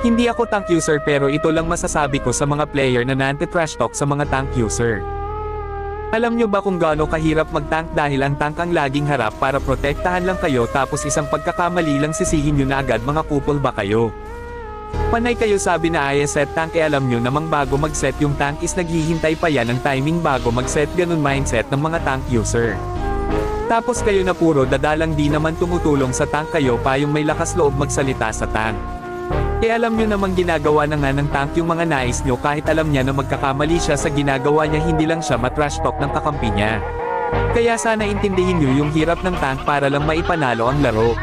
Hindi ako tank user pero ito lang masasabi ko sa mga player na nanti-trash talk sa mga tank user. Alam nyo ba kung gaano kahirap mag-tank dahil ang tank ang laging harap para protektahan lang kayo tapos isang pagkakamali lang sisihin nyo na agad mga kupol ba kayo? Panay kayo sabi na set tank alam nyo namang bago mag-set yung tank is naghihintay pa yan ng timing bago mag-set ganun mindset ng mga tank user. Tapos kayo na puro dadalang di naman tumutulong sa tank kayo pa yung may lakas loob magsalita sa tank. Alam nyo namang ginagawa na nga ng tank yung mga nais nyo kahit alam niya na magkakamali siya sa ginagawa niya hindi lang siya matrash talk ng kakampi niya. Kaya sana intindihin nyo yung hirap ng tank para lang maipanalo ang laro.